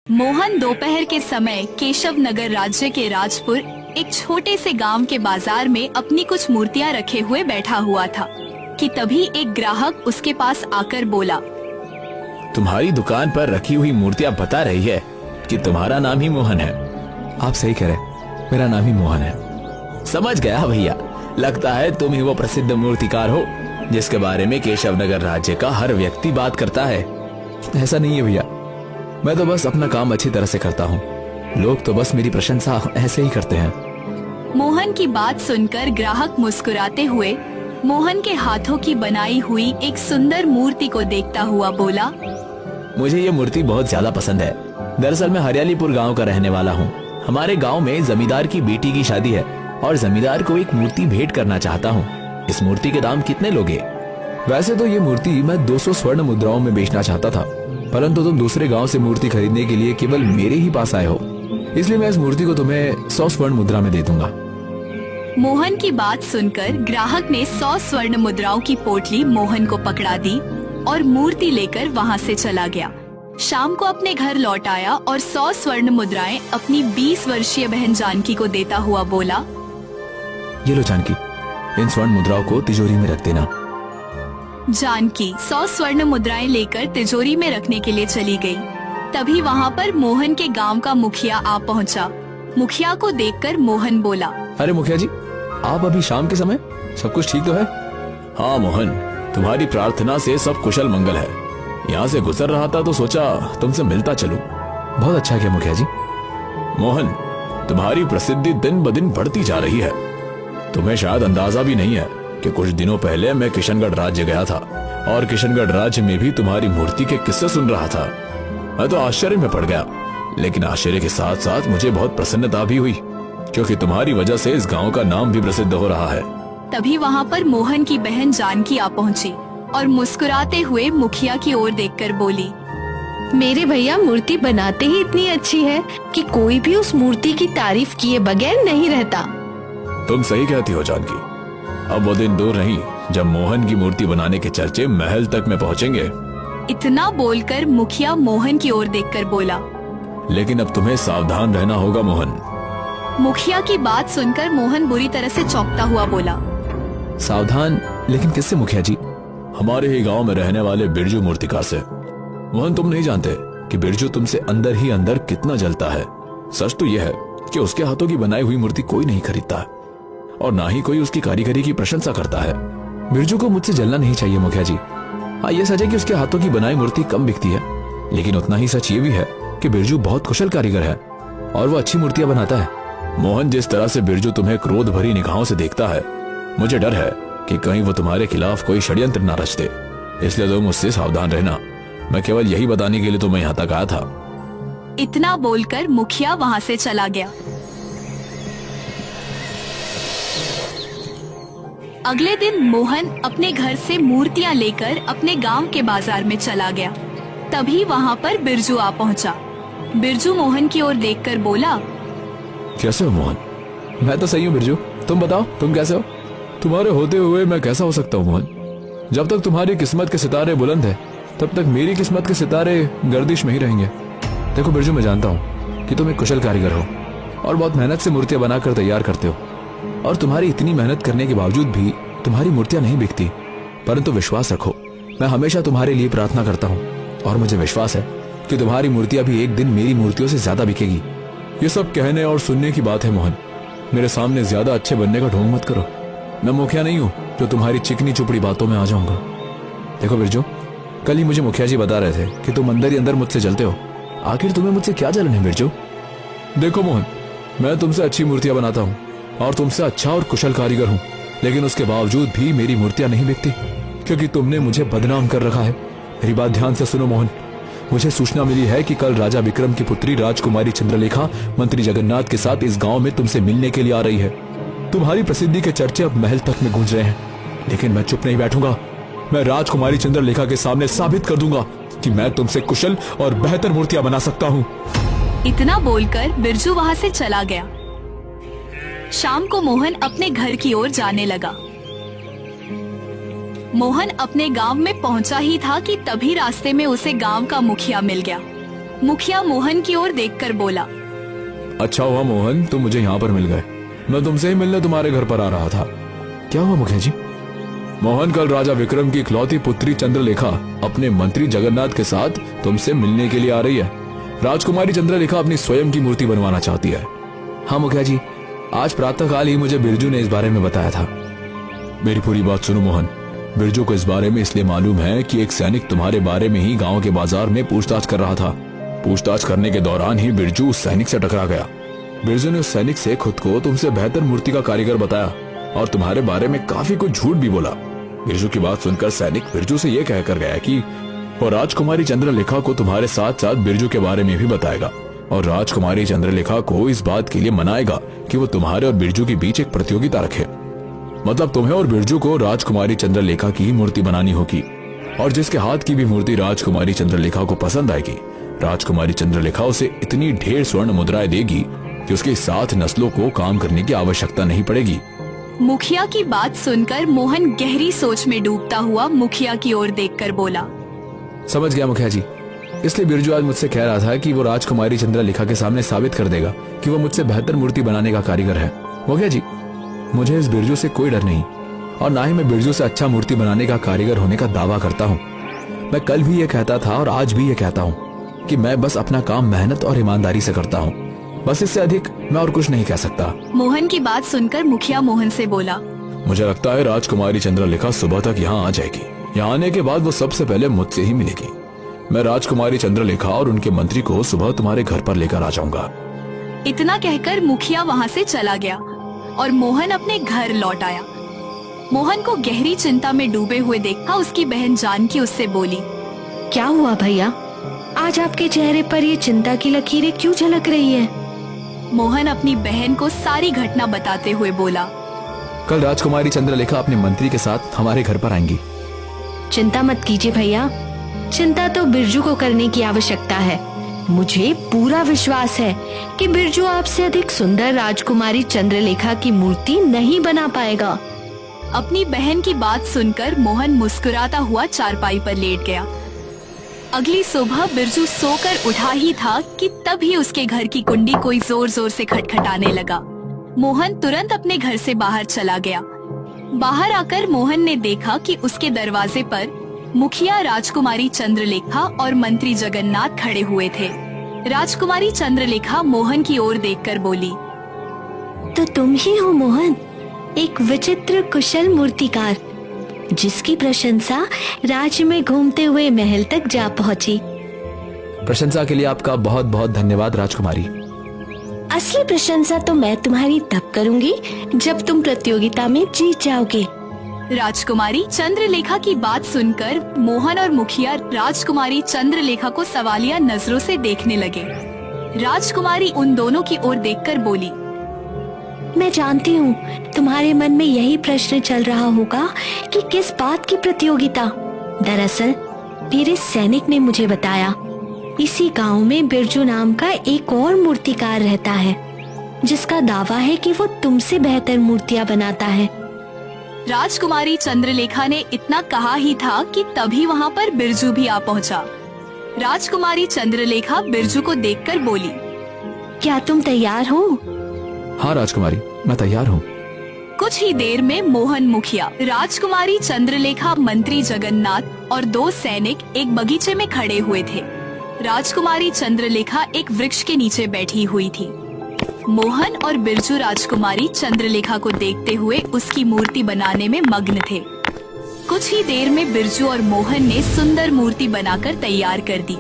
मोहन दोपहर के समय केशव नगर राज्य के राजपुर एक छोटे से गांव के बाजार में अपनी कुछ मूर्तियां रखे हुए बैठा हुआ था कि तभी एक ग्राहक उसके पास आकर बोला, तुम्हारी दुकान पर रखी हुई मूर्तियां बता रही है कि तुम्हारा नाम ही मोहन है। आप सही कह रहे, मेरा नाम ही मोहन है। समझ गया भैया, लगता है तुम ही वो प्रसिद्ध मूर्तिकार हो जिसके बारे में केशव नगर राज्य का हर व्यक्ति बात करता है। ऐसा नहीं है भैया, मैं तो बस अपना काम अच्छी तरह से करता हूँ। लोग तो बस मेरी प्रशंसा ऐसे ही करते हैं। मोहन की बात सुनकर ग्राहक मुस्कुराते हुए मोहन के हाथों की बनाई हुई एक सुंदर मूर्ति को देखता हुआ बोला, मुझे ये मूर्ति बहुत ज्यादा पसंद है। दरअसल मैं हरियालीपुर गांव का रहने वाला हूँ। हमारे गांव में जमींदार की बेटी की शादी है और जमींदार को एक मूर्ति भेंट करना चाहता हूँ। इस मूर्ति के दाम कितने लोगे? वैसे तो ये मूर्ति मैं 200 स्वर्ण मुद्राओं में बेचना चाहता था, परंतु तुम दूसरे गांव से मूर्ति खरीदने के लिए केवल मेरे ही पास आए हो, इसलिए मैं इस मूर्ति को तुम्हें 100 स्वर्ण मुद्रा में दे दूंगा। मोहन की बात सुनकर ग्राहक ने 100 स्वर्ण मुद्राओं की पोटली मोहन को पकड़ा दी और मूर्ति लेकर वहाँ से चला गया। शाम को अपने घर लौट आया और 100 स्वर्ण मुद्राएं अपनी 20 वर्षीय बहन जानकी को देता हुआ बोला, ये लो जानकी, इन स्वर्ण मुद्राओं को तिजोरी में रख देना। जानकी 100 स्वर्ण मुद्राएं लेकर तिजोरी में रखने के लिए चली गई। तभी वहाँ पर मोहन के गांव का मुखिया आ पहुँचा। मुखिया को देखकर मोहन बोला, अरे मुखिया जी, आप अभी शाम के समय, सब कुछ ठीक तो है? हाँ मोहन, तुम्हारी प्रार्थना से सब कुशल मंगल है। यहाँ से गुजर रहा था तो सोचा तुमसे मिलता चलूं। बहुत अच्छा किया मुखिया जी। मोहन, तुम्हारी प्रसिद्धि दिन ब दिन बढ़ती जा रही है। तुम्हें शायद अंदाजा भी नहीं है कि कुछ दिनों पहले मैं किशनगढ़ राज्य गया था और किशनगढ़ राज्य में भी तुम्हारी मूर्ति के किस्से सुन रहा था। मैं तो आश्चर्य में पड़ गया, लेकिन आश्चर्य के साथ साथ मुझे बहुत प्रसन्नता भी हुई, क्योंकि तुम्हारी वजह से इस गांव का नाम भी प्रसिद्ध हो रहा है। तभी वहाँ पर मोहन की बहन जानकी आ पहुँची और मुस्कुराते हुए मुखिया की ओर देखकर बोली, मेरे भैया मूर्ति बनाते ही इतनी अच्छी है कि कोई भी उस मूर्ति की तारीफ किए बगैर नहीं रहता। तुम सही कहती हो जानकी। अब वो दिन दूर नहीं जब मोहन की मूर्ति बनाने के चर्चे महल तक में पहुँचेंगे। इतना बोलकर मुखिया मोहन की ओर देखकर बोला, लेकिन अब तुम्हें सावधान रहना होगा मोहन। मुखिया की बात सुनकर मोहन बुरी तरह से चौंकता हुआ बोला, सावधान? लेकिन किससे मुखिया जी? हमारे ही गांव में रहने वाले बिरजू मूर्तिकार से। मोहन, तुम नहीं जानते कि बिरजू तुमसे अंदर ही अंदर कितना जलता है। सच तो यह है कि उसके हाथों की बनाई हुई मूर्ति कोई नहीं खरीदता और ना ही कोई उसकी कारीगरी की प्रशंसा करता है। बिरजू को मुझसे जलना नहीं चाहिए मुखिया जी। हाँ, ये सच है कि उसके हाथों की बनाई मूर्ति कम बिकती है, लेकिन उतना ही सच ये भी है कि बिरजू बहुत कुशल कारीगर है और वो अच्छी मूर्तियां बनाता है। मोहन, जिस तरह से बिरजू तुम्हें क्रोध भरी निगाहों से देखता है, मुझे डर है कि कहीं वो तुम्हारे खिलाफ कोई षड्यंत्र न रच दे, इसलिए तुम मुझसे सावधान रहना। मैं केवल यही बताने के लिए तुम्हें यहाँ तक आया था। इतना बोलकर मुखिया वहाँ से चला गया। अगले दिन मोहन अपने घर से मूर्तियाँ लेकर अपने गांव के बाजार में चला गया। तभी वहाँ पर बिरजू आ पहुँचा। बिरजू मोहन की ओर देखकर बोला, कैसे हो मोहन? मैं तो सही हूँ बिरजू, तुम बताओ तुम कैसे हो? तुम्हारे होते हुए मैं कैसा हो सकता हूँ मोहन? जब तक तुम्हारी किस्मत के सितारे बुलंद है तब तक मेरी किस्मत के सितारे गर्दिश में ही रहेंगे। देखो बिरजू, मैं जानता हूँ कि तुम एक कुशल कारीगर हो और बहुत मेहनत से मूर्तियां बनाकर तैयार करते हो, और तुम्हारी इतनी मेहनत करने के बावजूद भी तुम्हारी मूर्तियां नहीं बिकती। परंतु विश्वास रखो, मैं हमेशा तुम्हारे लिए प्रार्थना करता हूँ और मुझे विश्वास है कि तुम्हारी मूर्तियां भी एक दिन मेरी मूर्तियों से ज्यादा बिकेगी। ये सब कहने और सुनने की बात है मोहन। मेरे सामने ज्यादा अच्छे बनने का ढोंग मत करो। मैं मुखिया नहीं हूँ जो तुम्हारी चिकनी चुपड़ी बातों में आ जाऊंगा। देखो बिरजू, कल ही मुझे मुखिया जी बता रहे थे कि तुम अंदर ही अंदर मुझसे जलते हो। आखिर तुम्हें मुझसे क्या जलन है बिरजू? देखो मोहन, मैं तुमसे अच्छी मूर्तियां बनाता हूँ और तुमसे अच्छा और कुशल कारीगर हूँ, लेकिन उसके बावजूद भी मेरी मूर्तियां नहीं बिकती क्योंकि तुमने मुझे बदनाम कर रखा है। मेरी बात ध्यान से सुनो मोहन। मुझे सूचना मिली है कि कल राजा विक्रम की पुत्री राजकुमारी चंद्रलेखा मंत्री जगन्नाथ के साथ इस गांव में तुमसे मिलने के लिए आ रही है। तुम्हारी प्रसिद्धि के चर्चे अब महल तक में गूंज रहे हैं, लेकिन मैं चुप नहीं बैठूंगा। मैं राजकुमारी चंद्रलेखा के सामने साबित कर दूंगा कि मैं तुमसे कुशल और बेहतर मूर्तियां बना सकता हूँ। इतना बोलकर बिरजू वहाँ से चला गया। शाम को मोहन अपने घर की ओर जाने लगा। मोहन अपने गांव में पहुंचा ही था कि तभी रास्ते में उसे गांव का मुखिया मिल गया। मुखिया मोहन की ओर देखकर बोला। अच्छा हुआ मोहन, तुम मुझे यहाँ पर मिल गए। मैं तुमसे ही मिलने तुम्हारे घर पर आ रहा था। क्या हुआ मुखिया जी? मोहन, कल राजा विक्रम की इकलौती पुत्री चंद्रलेखा अपने मंत्री जगन्नाथ के साथ तुमसे मिलने के लिए आ रही है। राजकुमारी चंद्रलेखा अपनी स्वयं की मूर्ति बनवाना चाहती है। हाँ मुखिया जी, आज प्रातःकाल ही मुझे बिरजू ने इस बारे में बताया था। मेरी पूरी बात सुनो मोहन। बिरजू को इस बारे में इसलिए मालूम है कि एक सैनिक तुम्हारे बारे में ही गांव के बाजार में पूछताछ कर रहा था। पूछताछ करने के दौरान ही बिरजू उस सैनिक से टकरा गया। बिरजू ने उस सैनिक से खुद को तुमसे बेहतर मूर्ति का कारीगर बताया और तुम्हारे बारे में काफी कुछ झूठ भी बोला। बिरजू की बात सुनकर सैनिक बिरजू से यह कहकर गया कि वो राजकुमारी चंद्रलेखा को तुम्हारे साथ साथ बिरजू के बारे में भी बताएगा और राजकुमारी चंद्रलेखा को इस बात के लिए मनाएगा कि वो तुम्हारे और बिरजू के बीच एक प्रतियोगिता रखे। मतलब तुम्हें और बिरजू को राजकुमारी चंद्रलेखा की ही मूर्ति बनानी होगी और जिसके हाथ की भी मूर्ति राजकुमारी चंद्रलेखा को पसंद आएगी, राजकुमारी चंद्रलेखा उसे इतनी ढेर स्वर्ण मुद्राएं देगी कि उसके साथ नस्लों को काम करने की आवश्यकता नहीं पड़ेगी। मुखिया की बात सुनकर मोहन गहरी सोच में डूबता हुआ मुखिया की ओर देखकर बोला। समझ गया मुखिया जी, इसलिए बिरजू आज मुझसे कह रहा था कि वो राजकुमारी चंद्रलेखा के सामने साबित कर देगा कि वो मुझसे बेहतर मूर्ति बनाने का कारीगर है। मुखिया जी, मुझे इस बिरजू से कोई डर नहीं और ना ही मैं बिरजू से अच्छा मूर्ति बनाने का कारीगर होने का दावा करता हूँ। मैं कल भी ये कहता था और आज भी ये कहता हूँ कि मैं बस अपना काम मेहनत और ईमानदारी से करता हूँ। बस इससे अधिक मैं और कुछ नहीं कह सकता। मोहन की बात सुनकर मुखिया मोहन से बोला। मुझे लगता है राजकुमारी चंद्रलेखा सुबह तक यहाँ आ जाएगी। यहाँ आने के बाद वो सबसे पहले मुझसे ही मिलेगी। मैं राजकुमारी चंद्रलेखा और उनके मंत्री को सुबह तुम्हारे घर पर लेकर आ जाऊंगा। इतना कहकर मुखिया वहाँ से चला गया और मोहन अपने घर लौट आया। मोहन को गहरी चिंता में डूबे हुए देखा उसकी बहन जानकी उससे बोली। क्या हुआ भैया, आज आपके चेहरे पर ये चिंता की लकीरें क्यों झलक रही है? मोहन अपनी बहन को सारी घटना बताते हुए बोला। कल राजकुमारी चंद्रलेखा अपने मंत्री के साथ हमारे घर पर आएंगी। चिंता मत कीजिए भैया, चिंता तो बिरजू को करने की आवश्यकता है। मुझे पूरा विश्वास है कि बिरजू आपसे अधिक सुंदर राजकुमारी चंद्रलेखा की मूर्ति नहीं बना पाएगा। अपनी बहन की बात सुनकर मोहन मुस्कुराता हुआ चारपाई पर लेट गया। अगली सुबह बिरजू सोकर उठा ही था कि तभी उसके घर की कुंडी कोई जोर जोर से खटखटाने लगा। मोहन तुरंत अपने घर से बाहर चला गया। बाहर आकर मोहन ने देखा कि उसके दरवाजे पर मुखिया राजकुमारी चंद्रलेखा और मंत्री जगन्नाथ खड़े हुए थे। राजकुमारी चंद्रलेखा मोहन की ओर देखकर बोली। तो तुम ही हो मोहन, एक विचित्र कुशल मूर्तिकार जिसकी प्रशंसा राज्य में घूमते हुए महल तक जा पहुंची। प्रशंसा के लिए आपका बहुत बहुत धन्यवाद राजकुमारी। असली प्रशंसा तो मैं तुम्हारी तब करूंगी जब तुम प्रतियोगिता में जीत जाओगे। राजकुमारी चंद्रलेखा की बात सुनकर मोहन और मुखिया राजकुमारी चंद्रलेखा को सवालिया नजरों से देखने लगे। राजकुमारी उन दोनों की ओर देखकर बोली। मैं जानती हूँ तुम्हारे मन में यही प्रश्न चल रहा होगा कि किस बात की प्रतियोगिता। दरअसल मेरे सैनिक ने मुझे बताया, इसी गांव में बिरजू नाम का एक और मूर्तिकार रहता है जिसका दावा है कि वो तुमसे बेहतर मूर्तियाँ बनाता है। राजकुमारी चंद्रलेखा ने इतना कहा ही था कि तभी वहाँ पर बिरजू भी आ पहुँचा। राजकुमारी चंद्रलेखा बिरजू को देखकर बोली। क्या तुम तैयार हो? हाँ राजकुमारी, मैं तैयार हूँ। कुछ ही देर में मोहन मुखिया, राजकुमारी चंद्रलेखा, मंत्री जगन्नाथ और दो सैनिक एक बगीचे में खड़े हुए थे। राजकुमारी चंद्रलेखा एक वृक्ष के नीचे बैठी हुई थी। मोहन और बिरजू राजकुमारी चंद्रलेखा को देखते हुए उसकी मूर्ति बनाने में मग्न थे। कुछ ही देर में बिरजू और मोहन ने सुंदर मूर्ति बनाकर तैयार कर दी।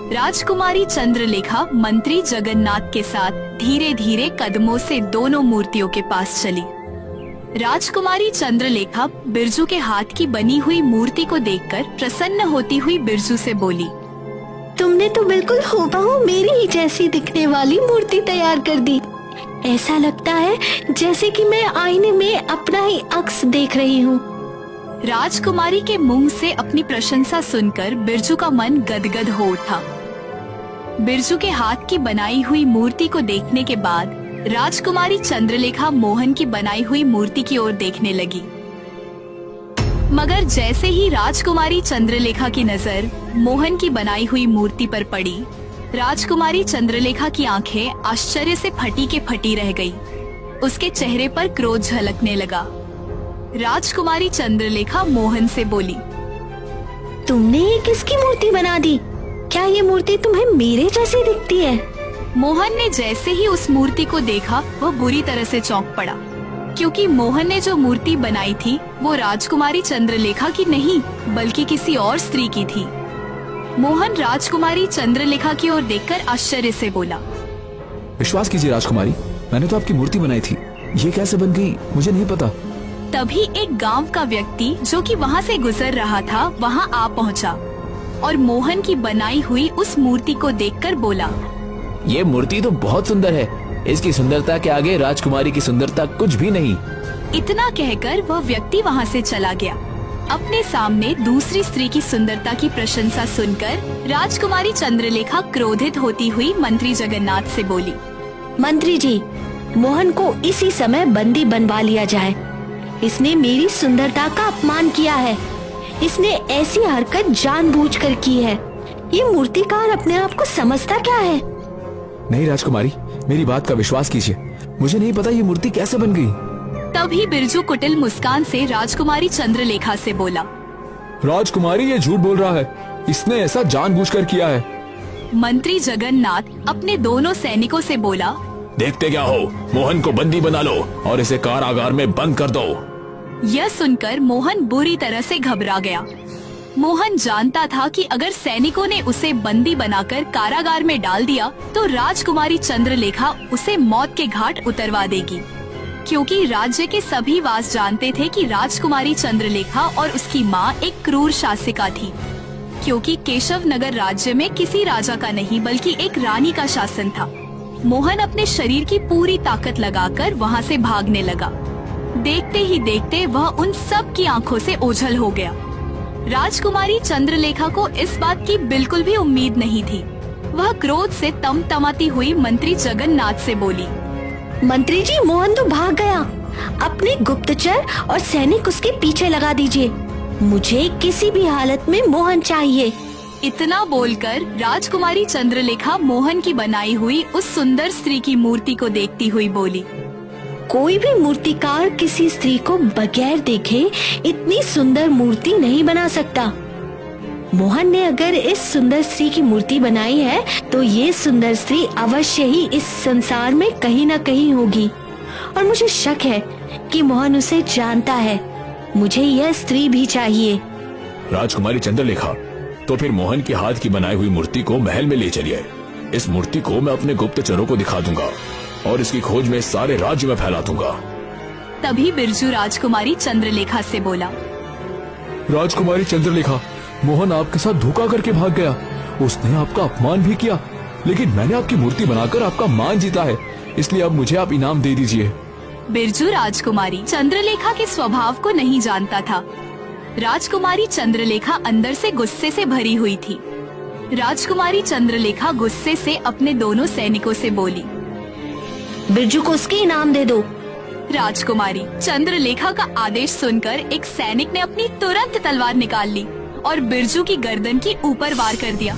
राजकुमारी चंद्रलेखा मंत्री जगन्नाथ के साथ धीरे धीरे कदमों से दोनों मूर्तियों के पास चली। राजकुमारी चंद्रलेखा बिरजू के हाथ की बनी हुई मूर्ति को देखकर प्रसन्न होती हुई बिरजू से बोली। तुमने तो बिल्कुल हूबहू मेरी ही जैसी दिखने वाली मूर्ति तैयार कर दी। ऐसा लगता है जैसे कि मैं आईने में अपना ही अक्स देख रही हूँ। राजकुमारी के मुंह से अपनी प्रशंसा सुनकर बिरजू का मन गदगद हो उठा। बिरजू के हाथ की बनाई हुई मूर्ति को देखने के बाद राजकुमारी चंद्रलेखा मोहन की बनाई हुई मूर्ति की ओर देखने लगी। मगर जैसे ही राजकुमारी चंद्रलेखा की नजर मोहन की बनाई हुई मूर्ति पर पड़ी, राजकुमारी चंद्रलेखा की आंखें आश्चर्य से फटी के फटी रह गई। उसके चेहरे पर क्रोध झलकने लगा। राजकुमारी चंद्रलेखा मोहन से बोली, तुमने ये किसकी मूर्ति बना दी? क्या ये मूर्ति तुम्हें मेरे जैसी दिखती है? मोहन ने जैसे ही उस मूर्ति को देखा वह बुरी तरह से चौंक पड़ा, क्योंकि मोहन ने जो मूर्ति बनाई थी वो राजकुमारी चंद्रलेखा की नहीं बल्कि किसी और स्त्री की थी। मोहन राजकुमारी चंद्रलेखा की ओर देखकर आश्चर्य से बोला, विश्वास कीजिए राजकुमारी, मैंने तो आपकी मूर्ति बनाई थी। ये कैसे बन गई मुझे नहीं पता। तभी एक गांव का व्यक्ति जो कि वहां से गुजर रहा था वहां आ पहुंचा और मोहन की बनाई हुई उस मूर्ति को देखकर बोला, ये मूर्ति तो बहुत सुंदर है। इसकी सुंदरता के आगे राजकुमारी की सुंदरता कुछ भी नहीं। इतना कहकर वह व्यक्ति वहां से चला गया। अपने सामने दूसरी स्त्री की सुंदरता की प्रशंसा सुनकर राजकुमारी चंद्रलेखा क्रोधित होती हुई मंत्री जगन्नाथ से बोली, मंत्री जी, मोहन को इसी समय बंदी बनवा लिया जाए। इसने मेरी सुंदरता का अपमान किया है। इसने ऐसी हरकत जानबूझकर की है। ये मूर्तिकार अपने आप को समझता क्या है? नहीं राजकुमारी, मेरी बात का विश्वास कीजिए, मुझे नहीं पता ये मूर्ति कैसे बन गई। तभी बिरजू कुटिल मुस्कान से राजकुमारी चंद्रलेखा से बोला, राजकुमारी ये झूठ बोल रहा है, इसने ऐसा जानबूझकर किया है। मंत्री जगन्नाथ अपने दोनों सैनिकों से बोला, देखते क्या हो, मोहन को बंदी बना लो और इसे कारागार में बंद कर दो। यह सुनकर मोहन बुरी तरह से घबरा गया। मोहन जानता था कि अगर सैनिकों ने उसे बंदी बनाकर कारागार में डाल दिया तो राजकुमारी चंद्रलेखा उसे मौत के घाट उतरवा देगी, क्योंकि राज्य के सभी वास जानते थे कि राजकुमारी चंद्रलेखा और उसकी माँ एक क्रूर शासिका थी, क्योंकि केशव नगर राज्य में किसी राजा का नहीं बल्कि एक रानी का शासन था। मोहन अपने शरीर की पूरी ताकत लगाकर वहाँ से भागने लगा। देखते ही देखते वह उन सब की आंखों से ओझल हो गया। राजकुमारी चंद्रलेखा को इस बात की बिल्कुल भी उम्मीद नहीं थी। वह क्रोध से तमतमाती हुई मंत्री जगन्नाथ से बोली, मंत्री जी, मोहन तो भाग गया। अपने गुप्तचर और सैनिक उसके पीछे लगा दीजिए। मुझे किसी भी हालत में मोहन चाहिए। इतना बोलकर राजकुमारी चंद्रलेखा मोहन की बनाई हुई उस सुंदर स्त्री की मूर्ति को देखती हुई बोली, कोई भी मूर्तिकार किसी स्त्री को बगैर देखे इतनी सुंदर मूर्ति नहीं बना सकता। मोहन ने अगर इस सुंदर स्त्री की मूर्ति बनाई है तो ये सुंदर स्त्री अवश्य ही इस संसार में कहीं न कहीं होगी, और मुझे शक है कि मोहन उसे जानता है। मुझे यह स्त्री भी चाहिए। राजकुमारी चंद्रलेखा, तो फिर मोहन के हाथ की बनाई हुई मूर्ति को महल में ले चलिए। इस मूर्ति को मैं अपने गुप्तचरों को दिखा दूंगा और इसकी खोज में सारे राज्य में फैला दूंगा। तभी बिरजू राजकुमारी चंद्रलेखा से बोला, राजकुमारी चंद्रलेखा, मोहन आपके साथ धोखा करके भाग गया। उसने आपका अपमान भी किया, लेकिन मैंने आपकी मूर्ति बनाकर आपका मान जीता है, इसलिए अब मुझे आप इनाम दे दीजिए। बिरजू राजकुमारी चंद्रलेखा के स्वभाव को नहीं जानता था। राजकुमारी चंद्रलेखा अंदर से गुस्से से भरी हुई थी। राजकुमारी चंद्रलेखा गुस्से से अपने दोनों सैनिकों से बोली, बिरजू को उसके इनाम दे दो। राजकुमारी चंद्रलेखा का आदेश सुनकर एक सैनिक ने अपनी तुरंत तलवार निकाल ली और बिरजू की गर्दन की ऊपर वार कर दिया।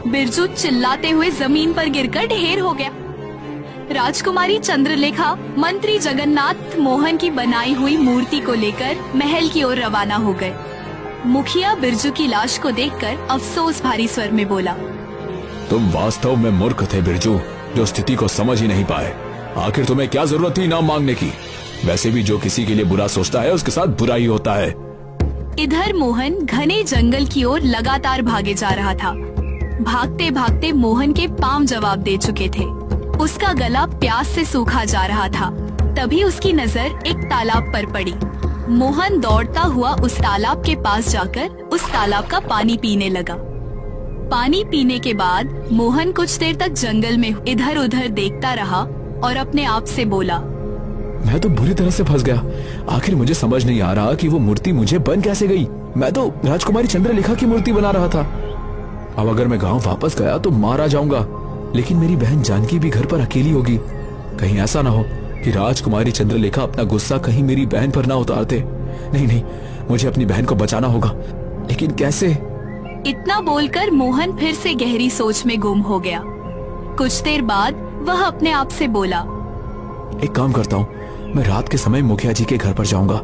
बिरजू चिल्लाते हुए जमीन पर गिरकर ढेर हो गया। राजकुमारी चंद्रलेखा मंत्री जगन्नाथ मोहन की बनाई हुई मूर्ति को लेकर महल की ओर रवाना हो गए। मुखिया बिरजू की लाश को देखकर अफसोस भारी स्वर में बोला, तुम वास्तव में मूर्ख थे बिरजू, जो स्थिति को समझ ही नहीं पाए। आखिर तुम्हें क्या जरूरत थी इनाम मांगने की? वैसे भी जो किसी के लिए बुरा सोचता है उसके साथ बुरा ही होता है। इधर मोहन घने जंगल की ओर लगातार भागे जा रहा था। भागते भागते मोहन के पांव जवाब दे चुके थे। उसका गला प्यास से सूखा जा रहा था। तभी उसकी नजर एक तालाब पर पड़ी। मोहन दौड़ता हुआ उस तालाब के पास जाकर उस तालाब का पानी पीने लगा। पानी पीने के बाद मोहन कुछ देर तक जंगल में इधर उधर देखता रहा और अपने आप से बोला, मैं तो बुरी तरह से फंस गया। आखिर मुझे समझ नहीं आ रहा कि वो मूर्ति मुझे बन कैसे गई। मैं तो राजकुमारी चंद्रलेखा की मूर्ति बना रहा था। अब अगर मैं गांव वापस गया तो मारा जाऊंगा, लेकिन मेरी बहन जानकी भी घर पर अकेली होगी। कहीं ऐसा ना हो कि राजकुमारी चंद्रलेखा अपना गुस्सा कहीं मेरी बहन पर ना उतारते। नहीं, मुझे अपनी बहन को बचाना होगा, लेकिन कैसे? इतना बोलकर मोहन फिर से गहरी सोच में गुम हो गया। कुछ देर बाद वह अपने आप से बोला, एक काम करता हूँ, मैं रात के समय मुखिया जी के घर पर जाऊंगा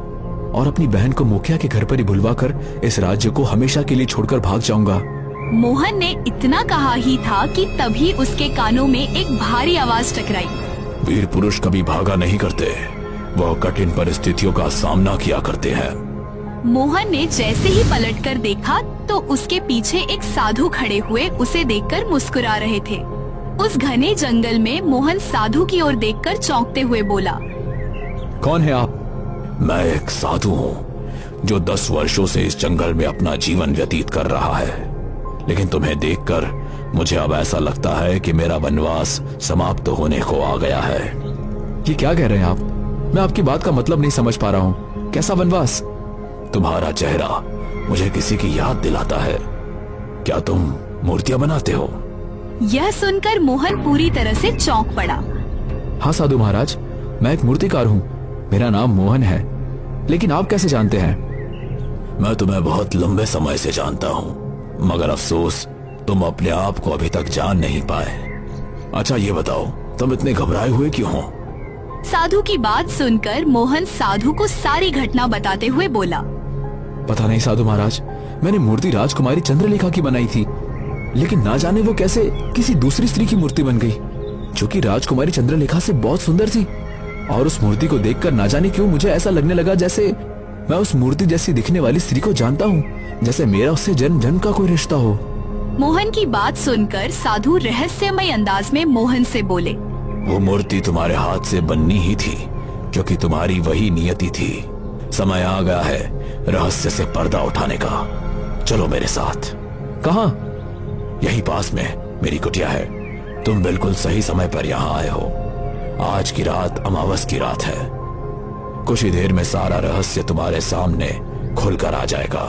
और अपनी बहन को मुखिया के घर पर ही बुलवाकर इस राज्य को हमेशा के लिए छोड़कर भाग जाऊंगा। मोहन ने इतना कहा ही था कि तभी उसके कानों में एक भारी आवाज टकराई। वीर पुरुष कभी भागा नहीं करते, वह कठिन परिस्थितियों का सामना किया करते हैं। मोहन ने जैसे ही पलटकर देखा तो उसके पीछे एक साधु खड़े हुए उसे देखकर मुस्कुरा रहे थे। उस घने जंगल में मोहन साधु की ओर देखकर चौंकते हुए बोला, कौन है आप? मैं एक साधु हूँ जो 10 वर्षों से इस जंगल में अपना जीवन व्यतीत कर रहा है, लेकिन तुम्हें देखकर मुझे अब ऐसा लगता है कि मेरा वनवास समाप्त होने को आ गया है। ये क्या कह रहे हैं आप? मैं आपकी बात का मतलब नहीं समझ पा रहा हूँ। कैसा वनवास? तुम्हारा चेहरा मुझे किसी की याद दिलाता है। क्या तुम मूर्तियां बनाते हो? यह सुनकर मोहन पूरी तरह से चौंक पड़ा। हाँ साधु महाराज, मैं एक मूर्तिकार हूँ। मेरा नाम मोहन है, लेकिन आप कैसे जानते हैं? मैं तुम्हें बहुत लंबे समय से जानता हूँ, मगर अफसोस तुम अपने आप को अभी तक जान नहीं पाए। अच्छा ये बताओ, तुम इतने घबराए हुए क्यों हो? साधु की बात सुनकर मोहन साधु को सारी घटना बताते हुए बोला, पता नहीं साधु महाराज, मैंने मूर्ति राजकुमारी चंद्रलेखा की बनाई थी, लेकिन ना जाने वो कैसे किसी दूसरी स्त्री की मूर्ति बन गई, जो कि राजकुमारी चंद्रलेखा से बहुत सुंदर थी। और उस मूर्ति को देखकर ना जाने क्यों मुझे ऐसा लगने लगा जैसे मैं उस मूर्ति जैसी दिखने वाली स्त्री को जानता हूँ, जैसे मेरा उससे जन्म जन्म का कोई रिश्ता हो। मोहन की बात सुनकर साधु रहस्यमय अंदाज में मोहन से बोले, वो मूर्ति तुम्हारे हाथ से बननी ही थी, क्योंकि तुम्हारी वही नियति थी। समय आ गया है रहस्य से पर्दा उठाने का। चलो मेरे साथ। कहाँ? यही पास में मेरी कुटिया है। तुम बिल्कुल सही समय पर यहाँ आए हो। आज की रात अमावस की रात है। कुछ ही देर में सारा रहस्य तुम्हारे सामने खुलकर आ जाएगा।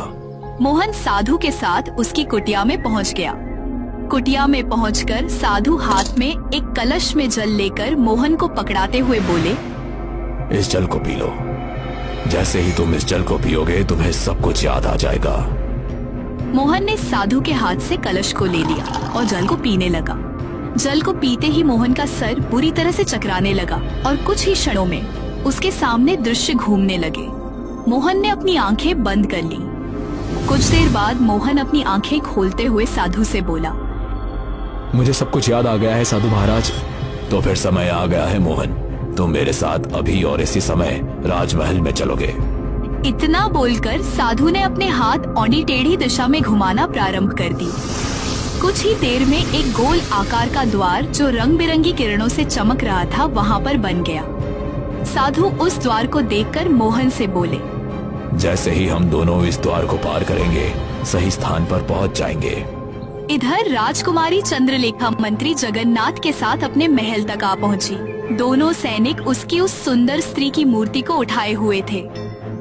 मोहन साधु के साथ उसकी कुटिया में पहुंच गया। कुटिया में पहुंचकर साधु हाथ में एक कलश में जल लेकर मोहन को पकड़ाते हुए बोले, इस जल को पी लो। जैसे ही तुम इस जल को पियोगे तुम्हें सब कुछ याद आ जाएगा। मोहन ने साधु के हाथ से कलश को ले लिया और जल को पीने लगा। जल को पीते ही मोहन का सर बुरी तरह से चकराने लगा और कुछ ही क्षणों में उसके सामने दृश्य घूमने लगे। मोहन ने अपनी आंखें बंद कर ली। कुछ देर बाद मोहन अपनी आंखें खोलते हुए साधु से बोला, मुझे सब कुछ याद आ गया है साधु महाराज। तो फिर समय आ गया है मोहन, तुम मेरे साथ अभी और इसी समय राजमहल में चलोगे। इतना बोलकर साधु ने अपने हाथ औंधी टेढ़ी दिशा में घुमाना प्रारंभ कर दी। कुछ ही देर में एक गोल आकार का द्वार जो रंग बिरंगी किरणों से चमक रहा था वहाँ पर बन गया। साधु उस द्वार को देखकर मोहन से बोले, जैसे ही हम दोनों इस द्वार को पार करेंगे सही स्थान पर पहुँच जाएंगे। इधर राजकुमारी चंद्रलेखा मंत्री जगन्नाथ के साथ अपने महल तक आ पहुंची। दोनों सैनिक उसकी उस सुंदर स्त्री की मूर्ति को उठाए हुए थे,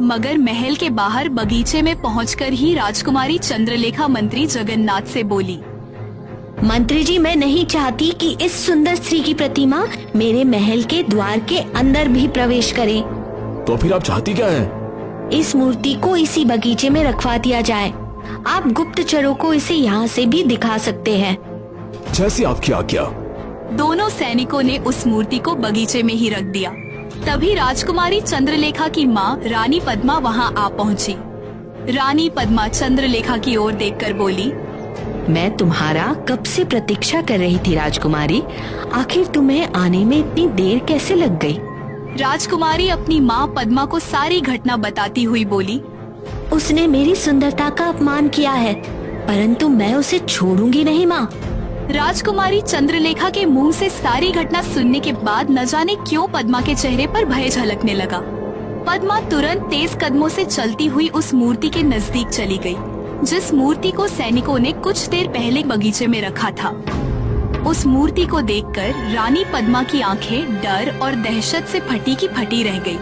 मगर महल के बाहर बगीचे में पहुंचकर ही राजकुमारी चंद्रलेखा मंत्री जगन्नाथ से बोली, मंत्री जी, मैं नहीं चाहती कि इस सुंदर स्त्री की प्रतिमा मेरे महल के द्वार के अंदर भी प्रवेश करे। तो फिर आप चाहती क्या है? इस मूर्ति को इसी बगीचे में रखवा दिया जाए। आप गुप्तचरों को इसे यहाँ से भी दिखा सकते हैं। जैसी आपकी आज्ञा। दोनों सैनिकों ने उस मूर्ति को बगीचे में ही रख दिया। तभी राजकुमारी चंद्रलेखा की माँ रानी पद्मा वहाँ आ पहुँची। रानी पद्मा चंद्रलेखा की ओर देखकर बोली, मैं तुम्हारा कब से प्रतीक्षा कर रही थी राजकुमारी। आखिर तुम्हें आने में इतनी देर कैसे लग गई? राजकुमारी अपनी माँ पद्मा को सारी घटना बताती हुई बोली, उसने मेरी सुंदरता का अपमान किया है, परंतु मैं उसे छोड़ूंगी नहीं माँ। राजकुमारी चंद्रलेखा के मुंह से सारी घटना सुनने के बाद न जाने क्यों पद्मा के चेहरे पर भय झलकने लगा। पद्मा तुरंत तेज कदमों से चलती हुई उस मूर्ति के नजदीक चली गई, जिस मूर्ति को सैनिकों ने कुछ देर पहले बगीचे में रखा था। उस मूर्ति को देखकर रानी पद्मा की आंखें डर और दहशत से फटी की फटी रह गई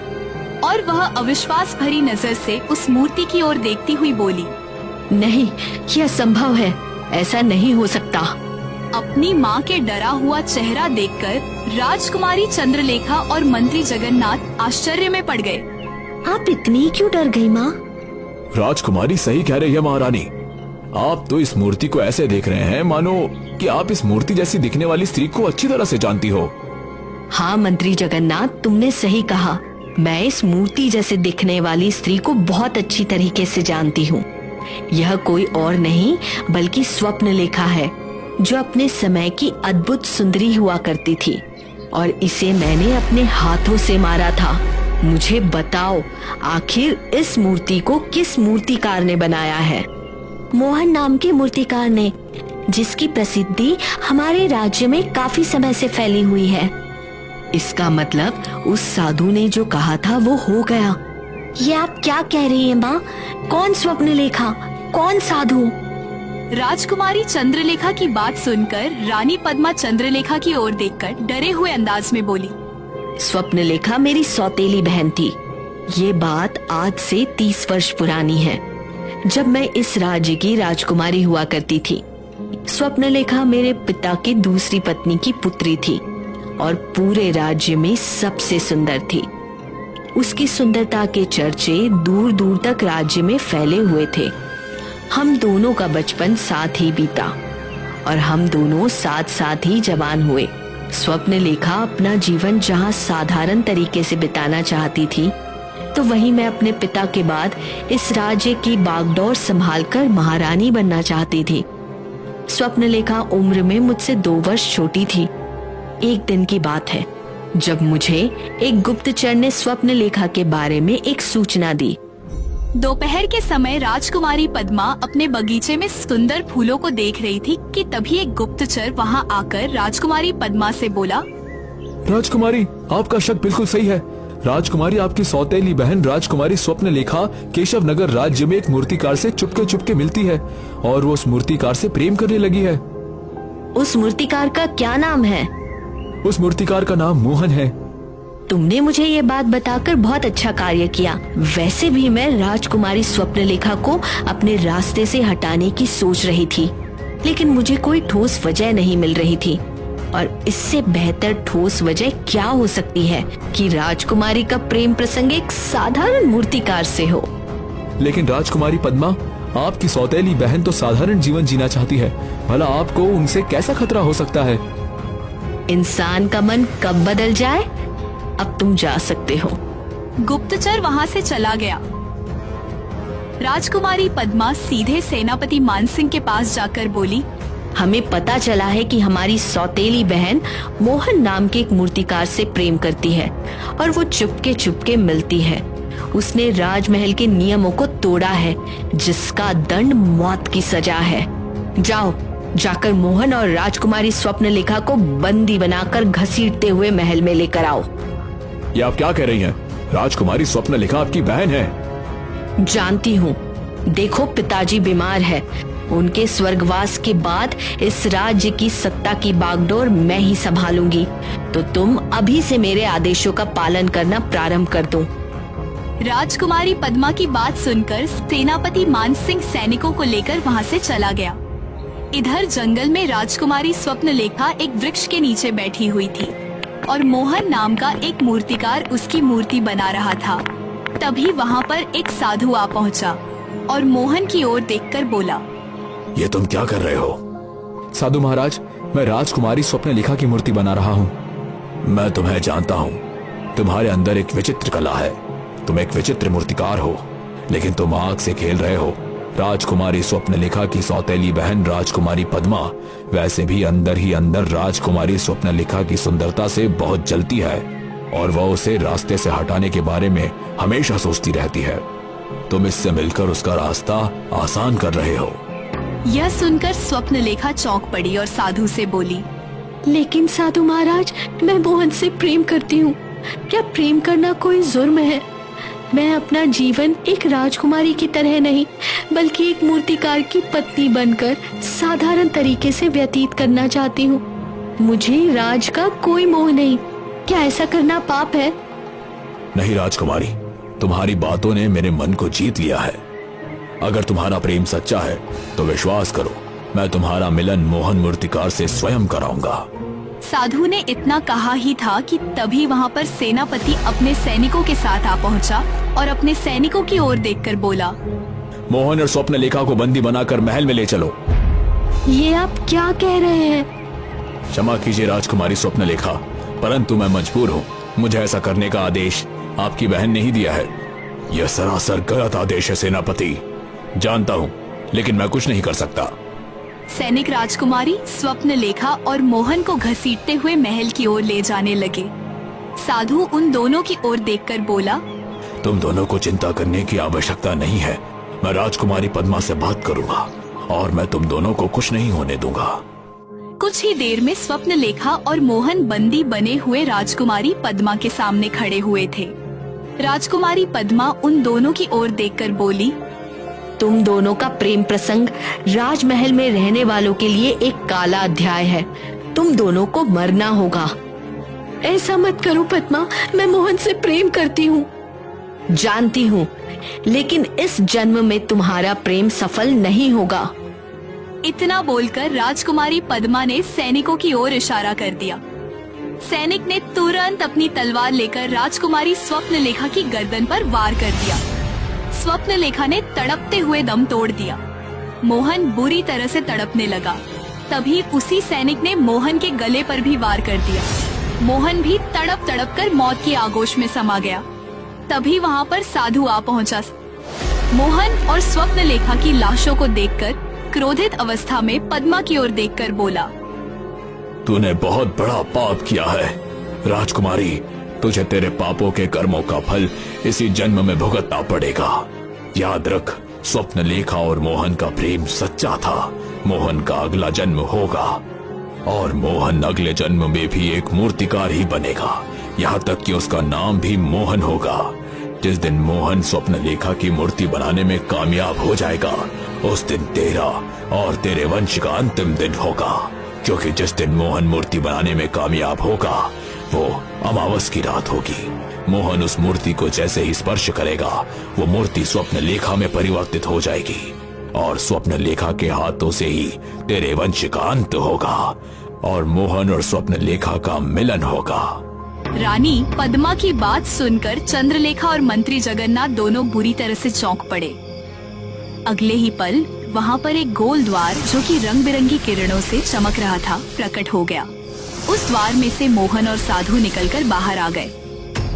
और वह अविश्वास भरी नजर से उस मूर्ति की ओर देखती हुई बोली, नहीं, यह संभव है, ऐसा नहीं हो सकता। अपनी माँ के डरा हुआ चेहरा देखकर राजकुमारी चंद्रलेखा और मंत्री जगन्नाथ आश्चर्य में पड़ गए। आप इतनी क्यों डर गई माँ? राजकुमारी सही कह रही है महारानी। आप तो इस मूर्ति को ऐसे देख रहे हैं मानो कि आप इस मूर्ति जैसी दिखने वाली स्त्री को अच्छी तरह से जानती हो। हाँ मंत्री जगन्नाथ, तुमने सही कहा। मैं इस मूर्ति जैसे दिखने वाली स्त्री को बहुत अच्छी तरीके से जानती हूँ। यह कोई और नहीं बल्कि स्वप्नलेखा है, जो अपने समय की अद्भुत सुंदरी हुआ करती थी और इसे मैंने अपने हाथों से मारा था। मुझे बताओ, आखिर इस मूर्ति को किस मूर्तिकार ने बनाया है? मोहन नाम के मूर्तिकार ने, जिसकी प्रसिद्धि हमारे राज्य में काफी समय से फैली हुई है। इसका मतलब उस साधु ने जो कहा था वो हो गया। ये आप क्या कह रही हैं माँ? कौन स्वप्नलेखा, कौन साधु? राजकुमारी चंद्रलेखा की बात सुनकर रानी पद्मा चंद्रलेखा की ओर देखकर डरे हुए अंदाज में बोली, स्वप्नलेखा मेरी सौतेली बहन थी। ये बात आज से 30 वर्ष पुरानी है, जब मैं इस राज्य की राजकुमारी हुआ करती थी। स्वप्नलेखा मेरे पिता की दूसरी पत्नी की पुत्री थी और पूरे राज्य में सबसे सुंदर थी। उसकी सुंदरता के चर्चे दूर दूर तक राज्य में फैले हुए थे। हम दोनों का बचपन साथ ही बीता और हम दोनों साथ साथ ही जवान हुए। स्वप्नलेखा अपना जीवन जहाँ साधारण तरीके से बिताना चाहती थी, तो वहीं मैं अपने पिता के बाद इस राज्य की बागडोर संभालकर महारानी बनना चाहती थी। स्वप्नलेखा उम्र में मुझसे 2 वर्ष छोटी थी। एक दिन की बात है जब मुझे एक गुप्तचर ने स्वप्नलेखा के बारे में एक सूचना दी। दोपहर के समय राजकुमारी पद्मा अपने बगीचे में सुंदर फूलों को देख रही थी कि तभी एक गुप्तचर वहां आकर राजकुमारी पद्मा से बोला, राजकुमारी, आपका शक बिल्कुल सही है। राजकुमारी आपकी सौतेली बहन राजकुमारी स्वप्नलेखा केशव नगर राज्य में एक मूर्तिकार से चुपके चुपके मिलती है और वो उस मूर्तिकार से प्रेम करने लगी है। उस मूर्तिकार का क्या नाम है? उस मूर्तिकार का नाम मोहन है। तुमने मुझे ये बात बताकर बहुत अच्छा कार्य किया। वैसे भी मैं राजकुमारी स्वप्नलेखा को अपने रास्ते से हटाने की सोच रही थी, लेकिन मुझे कोई ठोस वजह नहीं मिल रही थी। और इससे बेहतर ठोस वजह क्या हो सकती है कि राजकुमारी का प्रेम प्रसंग एक साधारण मूर्तिकार से हो। लेकिन राजकुमारी पद्मा, आपकी सौतेली बहन तो साधारण जीवन जीना चाहती है, भला आपको उनसे कैसा खतरा हो सकता है? इंसान का मन कब बदल जाए? अब तुम जा सकते हो। गुप्तचर वहां से चला गया। राजकुमारी पद्मा सीधे सेनापति मानसिंह के पास जाकर बोली, हमें पता चला है कि हमारी सौतेली बहन मोहन नाम के एक मूर्तिकार से प्रेम करती है और वो चुपके चुपके मिलती है। उसने राजमहल के नियमों को तोड़ा है, जिसका दंड मौत की सजा है। जाओ, जाकर मोहन और राजकुमारी स्वप्नलेखा को बंदी बनाकर घसीटते हुए महल में लेकर आओ। ये आप क्या कह रही हैं? राजकुमारी स्वप्नलेखा आपकी बहन है। जानती हूँ। देखो, पिताजी बीमार है। उनके स्वर्गवास के बाद इस राज्य की सत्ता की बागडोर मैं ही संभालूंगी, तो तुम अभी से मेरे आदेशों का पालन करना प्रारंभ कर दो। राजकुमारी पद्मा की बात सुनकर सेनापति मानसिंह सैनिकों को लेकर वहां से चला गया। इधर जंगल में राजकुमारी स्वप्नलेखा एक वृक्ष के नीचे बैठी हुई थी और मोहन नाम का एक मूर्तिकार उसकी मूर्ति बना रहा था। तभी वहां पर एक साधु आ पहुंचा और मोहन की ओर देखकर बोला, ये तुम क्या कर रहे हो? साधु महाराज, मैं राजकुमारी स्वप्नलेखा की मूर्ति बना रहा हूँ। मैं तुम्हें जानता हूँ। तुम्हारे अंदर एक विचित्र कला है। तुम एक विचित्र मूर्तिकार हो, लेकिन तुम आग से खेल रहे हो। राजकुमारी स्वप्नलेखा की सौतेली बहन राजकुमारी पद्मा वैसे भी अंदर ही अंदर राजकुमारी स्वप्नलेखा की सुंदरता से बहुत जलती है और वह उसे रास्ते से हटाने के बारे में हमेशा सोचती रहती है। तुम इससे मिलकर उसका रास्ता आसान कर रहे हो। यह सुनकर स्वप्नलेखा चौंक पड़ी और साधु से बोली, लेकिन साधु महाराज, मैं मोहन से प्रेम करती हूँ। क्या प्रेम करना कोई जुर्म है? मैं अपना जीवन एक राजकुमारी की तरह नहीं, बल्कि एक मूर्तिकार की पत्नी बनकर साधारण तरीके से व्यतीत करना चाहती हूँ। मुझे राज का कोई मोह नहीं। क्या ऐसा करना पाप है? नहीं राजकुमारी, तुम्हारी बातों ने मेरे मन को जीत लिया है। अगर तुम्हारा प्रेम सच्चा है तो विश्वास करो, मैं तुम्हारा मिलन मोहन मूर्तिकार से स्वयं कराऊंगा। साधु ने इतना कहा ही था कि तभी वहां पर सेनापति अपने सैनिकों के साथ आ पहुंचा और अपने सैनिकों की ओर देखकर बोला, मोहन और स्वप्न लेखा को बंदी बनाकर महल में ले चलो। ये आप क्या कह रहे हैं? क्षमा कीजिए राजकुमारी स्वप्न लेखा, परंतु मैं मजबूर हूँ। मुझे ऐसा करने का आदेश आपकी बहन ने ही दिया है। यह सरासर गलत आदेश है सेनापति। जानता हूँ, लेकिन मैं कुछ नहीं कर सकता। सैनिक राजकुमारी स्वप्न लेखा और मोहन को घसीटते हुए महल की ओर ले जाने लगे। साधु उन दोनों की ओर देखकर बोला, तुम दोनों को चिंता करने की आवश्यकता नहीं है। मैं राजकुमारी पद्मा से बात करूंगा और मैं तुम दोनों को कुछ नहीं होने दूंगा। कुछ ही देर में स्वप्न लेखा और मोहन बंदी बने हुए राजकुमारी पद्मा के सामने खड़े हुए थे। राजकुमारी पद्मा उन दोनों की ओर देखकर बोली, तुम दोनों का प्रेम प्रसंग राजमहल में रहने वालों के लिए एक काला अध्याय है। तुम दोनों को मरना होगा। ऐसा मत करो पद्मा, मैं मोहन से प्रेम करती हूँ। जानती हूँ, लेकिन इस जन्म में तुम्हारा प्रेम सफल नहीं होगा। इतना बोलकर राजकुमारी पद्मा ने सैनिकों की ओर इशारा कर दिया। सैनिक ने तुरंत अपनी तलवार लेकर राजकुमारी स्वप्न लेखा की गर्दन पर वार कर दिया। स्वप्न लेखा ने तड़पते हुए दम तोड़ दिया। मोहन बुरी तरह से तड़पने लगा। तभी उसी सैनिक ने मोहन के गले पर भी वार कर दिया। मोहन भी तड़प तड़प कर मौत की आगोश में समा गया। तभी वहाँ पर साधु आ पहुँचा। मोहन और स्वप्न लेखा की लाशों को देखकर क्रोधित अवस्था में पद्मा की ओर देखकर बोला, तूने बहुत बड़ा पाप किया है राजकुमारी। तुझे तेरे पापों के कर्मों का फल इसी जन्म में भुगतना पड़ेगा। याद रख, स्वप्न लेखा और मोहन का प्रेम सच्चा था। मोहन का अगला जन्म होगा और मोहन अगले जन्म में भी एक मूर्तिकार ही बनेगा। यहाँ तक कि उसका नाम भी मोहन होगा। जिस दिन मोहन स्वप्न लेखा की मूर्ति बनाने में कामयाब हो जाएगा, उस दिन तेरा और तेरे वंश का अंतिम दिन होगा। क्योंकि जिस दिन मोहन मूर्ति बनाने में कामयाब होगा, वो अमावस की रात होगी। मोहन उस मूर्ति को जैसे ही स्पर्श करेगा, वो मूर्ति स्वप्न लेखा में परिवर्तित हो जाएगी और स्वप्न लेखा के हाथों से ही तेरे वंश का अंत होगा और मोहन और स्वप्न लेखा का मिलन होगा। रानी पद्मा की बात सुनकर चंद्रलेखा और मंत्री जगन्नाथ दोनों बुरी तरह से चौंक पड़े। अगले ही पल वहाँ पर एक गोल द्वार जो कि रंग बिरंगी किरणों से चमक रहा था प्रकट हो गया। उस द्वार में से मोहन और साधु निकलकर बाहर आ गए।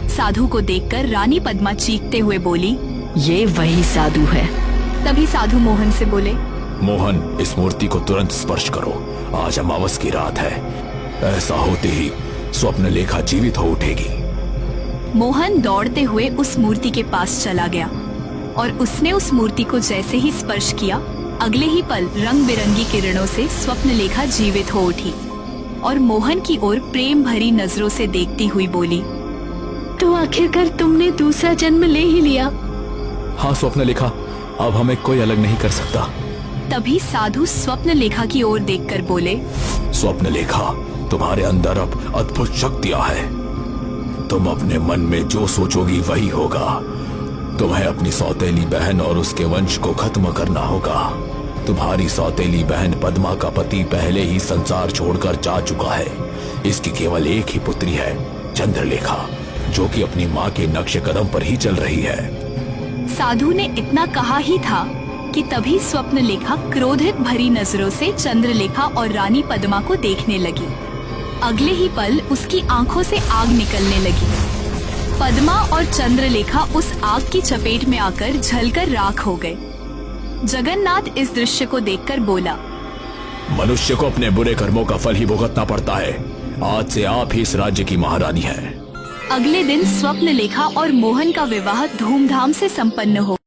साधु को देखकर रानी पद्मा चीखते हुए बोली, ये वही साधु है। तभी साधु मोहन से बोले, मोहन, इस मूर्ति को तुरंत स्पर्श करो। आज अमावस की रात है। ऐसा होते ही स्वप्न लेखा जीवित हो उठेगी। मोहन दौड़ते हुए उस मूर्ति के पास चला गया और उसने उस मूर्ति को जैसे ही स्पर्श किया, अगले ही पल रंग बिरंगी किरणों से स्वप्न लेखा जीवित हो उठी और मोहन की ओर प्रेम भरी नजरों से देखती हुई बोली, तो आखिरकार तुमने दूसरा जन्म ले ही लिया। हाँ स्वप्न लेखा, अब हमें कोई अलग नहीं कर सकता। तभी साधु स्वप्न लेखा की ओर देखकर बोले, स्वप्न लेखा, तुम्हारे अंदर अब अद्भुत शक्तियां हैं। तुम अपने मन में जो सोचोगी वही होगा। तुम्हें अपनी सौतेली बहन और उसके वंश को खत्म करना होगा। तुम्हारी सौतेली बहन पद्मा का पति पहले ही संसार छोड़कर जा चुका है। इसकी केवल एक ही पुत्री है, चंद्रलेखा, जो कि अपनी माँ के नक्शे कदम पर ही चल रही है। साधु ने इतना कहा ही था कि तभी स्वप्न लेखा क्रोधित भरी नजरों से चंद्रलेखा और रानी पद्मा को देखने लगी। अगले ही पल उसकी आंखों से आग निकलने लगी। पद्मा और चंद्रलेखा उस आग की चपेट में आकर जलकर राख हो गए। जगन्नाथ इस दृश्य को देखकर बोला, मनुष्य को अपने बुरे कर्मों का फल ही भुगतना पड़ता है। आज से आप ही इस राज्य की महारानी हैं। अगले दिन स्वप्न लेखा और मोहन का विवाह धूमधाम से संपन्न हो